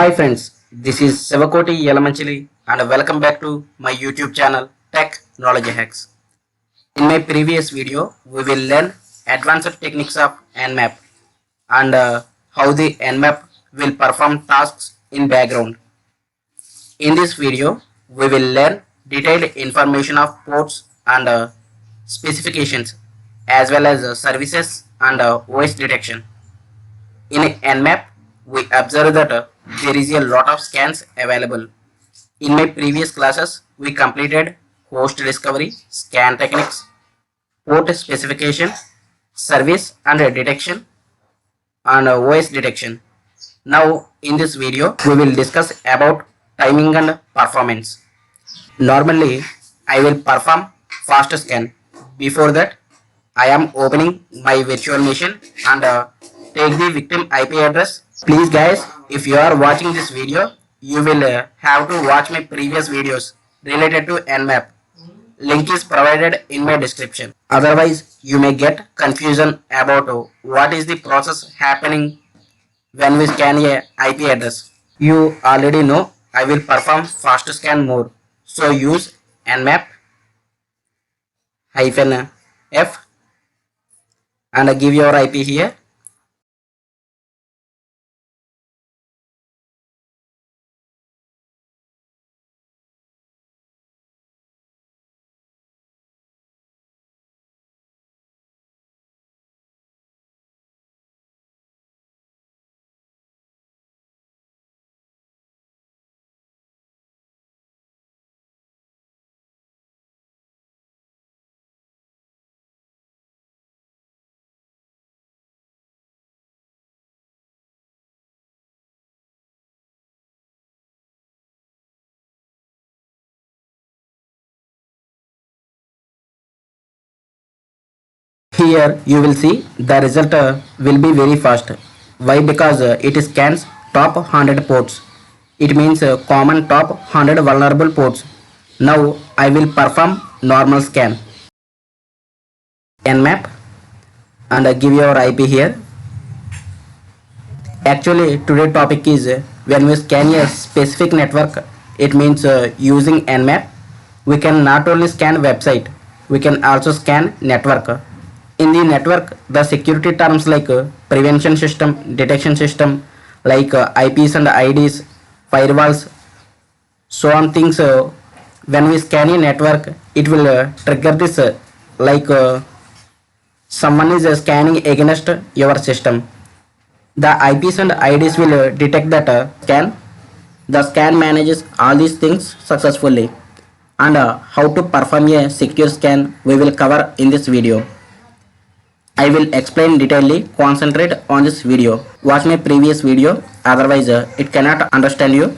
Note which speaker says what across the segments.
Speaker 1: Hi friends, this is Sevakoti Yalamanchili and welcome back to my YouTube channel Technology Hacks. In my previous video, we will learn advanced techniques of Nmap and how the Nmap will perform tasks in background. In this video, we will learn detailed information of ports and specifications as well as services and voice detection. In Nmap, we observe that there is a lot of scans available. In my previous classes, we completed host discovery, scan techniques, port specification, service and detection, and voice detection. Now, in this video, we will discuss about timing and performance. Normally, I will perform fast scan. Before that, I am opening my virtual machine and take the victim IP address. Please guys, if you are watching this video, you will have to watch my previous videos related to Nmap. Link is provided in my description. Otherwise, you may get confusion about what is the process happening when we scan a IP address. You already know I will perform fast scan more. So use nmap -f and give your IP here. Here you will see the result will be very fast. Why? Because it scans top 100 ports. It means common top 100 vulnerable ports. Now I will perform normal scan. Nmap and give your IP here. Actually today topic is when we scan a specific network, it means using Nmap we can not only scan website, we can also scan network. In the network, the security terms like prevention system, detection system, like IPs and IDs, firewalls, so on things. When we scan a network, it will trigger this like someone is scanning against your system. The IPs and IDs will detect that scan. The scan manages all these things successfully. And how to perform a secure scan we will cover in this video. I will explain detailedly. Concentrate on this video. Watch my previous video, otherwise it cannot understand you.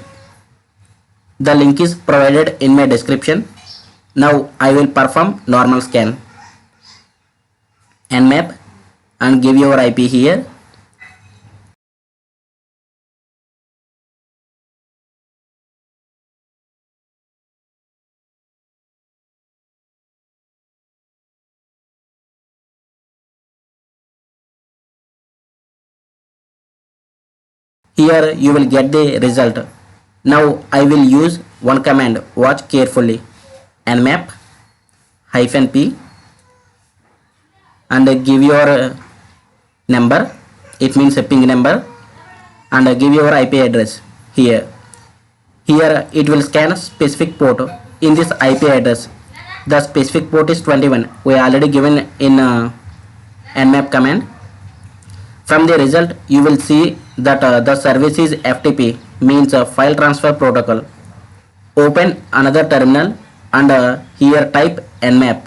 Speaker 1: The link is provided in my description. Now I will perform normal scan. Nmap and give your IP here. Here you will get the result. Now I will use one command. Watch carefully. Nmap -p and give your number. It means a ping number and give your IP address here. Here it will scan a specific port in this IP address. The specific port is 21. We already given in nmap command. From the result you will see that the service is FTP, means file transfer protocol. Open another terminal and here type nmap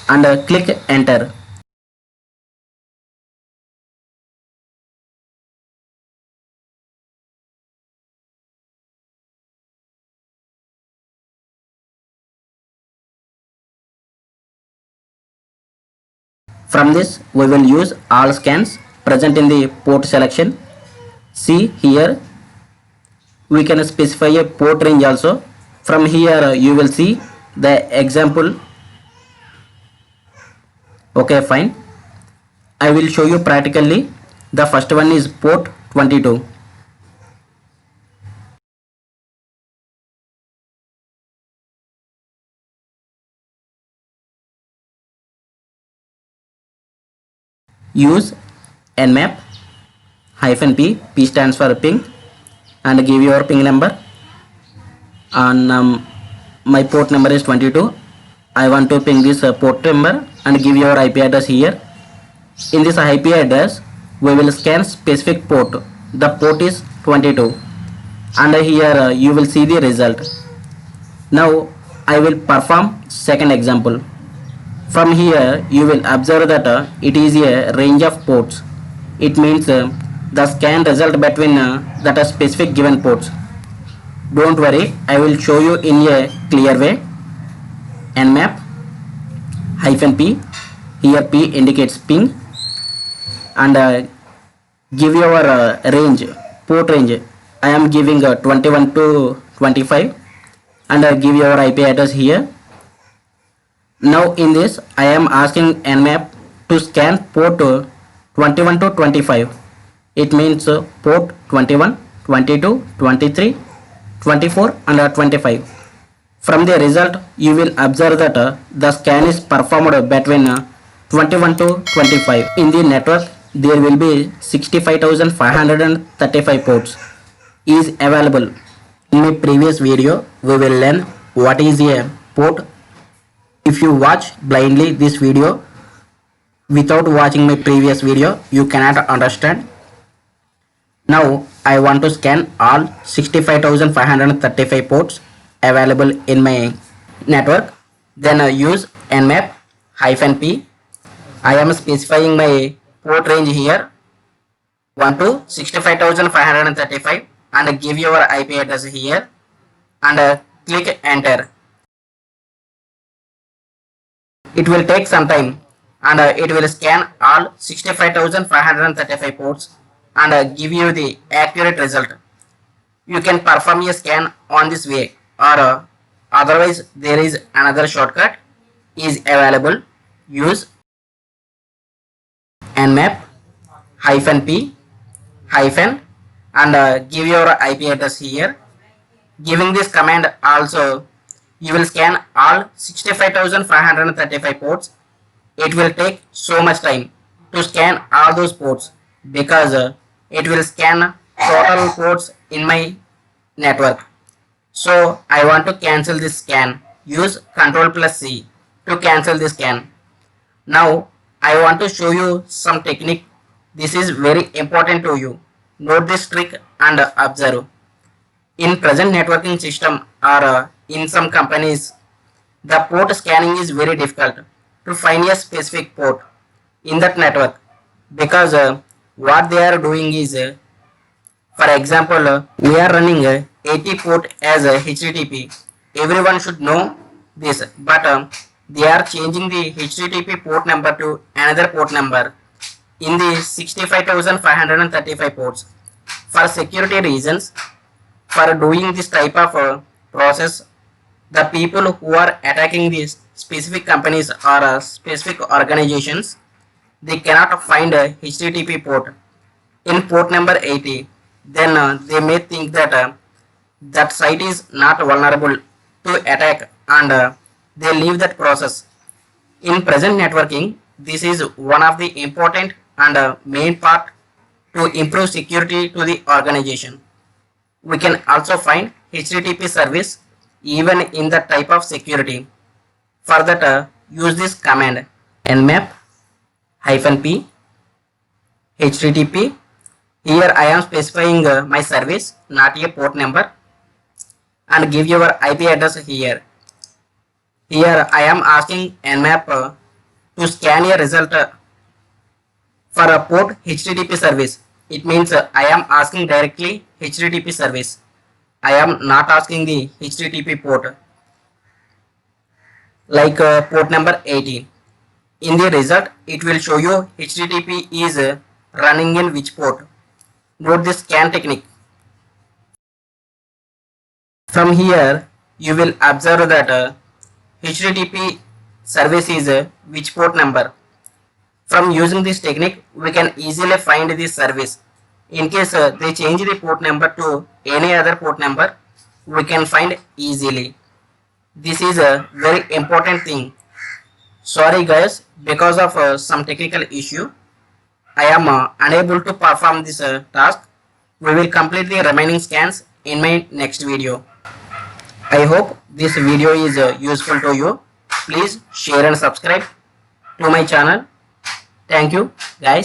Speaker 1: and click enter. From this we will use all scans present in the port selection. See here we can specify a port range also. From here you will see the example. Okay, fine. I will show you practically. The first one is port 22. Use nmap -p, p stands for ping, and give your ping number. On my port number is 22. I want to ping this port number and give your IP address here. In this IP address, we will scan specific port. The port is 22, and here you will see the result. Now I will perform second example. From here you will observe that it is a range of ports. It means the scan result between that specific given ports. Don't worry, I will show you in a clear way. Nmap -p, here p indicates ping, and give your range, port range. I am giving 21 to 25, and give your IP address here. Now in this I am asking nmap to scan port 21 to 25. It means port 21, 22, 23, 24 and 25. From the result you will observe that the scan is performed between 21 to 25. In the network there will be 65,535 ports is available. In my previous video we will learn what is a port. If you watch blindly this video without watching my previous video, you cannot understand. Now I want to scan all 65,535 ports available in my network. Then use nmap -p. I am specifying my port range here 1 to 65,535, and give your IP address here, and click enter. It will take some time, and it will scan all 65,535 ports and give you the accurate result. You can perform a scan on this way, or otherwise there is another shortcut is available. Use nmap -p hyphen and give your IP address here. Giving this command also you will scan all 65,535 ports. It will take so much time to scan all those ports because it will scan total ports in my network. So I want to cancel this scan. Use Ctrl+C to cancel this scan. Now I want to show you some technique. This is very important to you. Note this trick and observe. In present networking system or in some companies, the port scanning is very difficult to find a specific port in that network, because what they are doing is, for example, we are running 80 port as a HTTP. Everyone should know this, but they are changing the HTTP port number to another port number in the 65,535 ports. For security reasons, for doing this type of process, the people who are attacking these specific companies or specific organizations, they cannot find a HTTP port in port number 80. Then they may think that that site is not vulnerable to attack, and they leave that process. In present networking, this is one of the important and main part to improve security to the organization. We can also find HTTP service even in the type of security. For that, use this command nmap -p HTTP. Here I am specifying my service, not a port number, and give your IP address here. Here I am asking nmap to scan a result for a port HTTP service. It means I am asking directly HTTP service. I am not asking the HTTP port, like port number 80. In the result, it will show you HTTP is running in which port. Note this scan technique. From here, you will observe that HTTP service is which port number. From using this technique, we can easily find the service. In case they change the port number to any other port number, we can find easily. This is a very important thing. Sorry guys, because of some technical issue, I am unable to perform this task. We will complete the remaining scans in my next video. I hope this video is useful to you. Please share and subscribe to my channel. Thank you guys.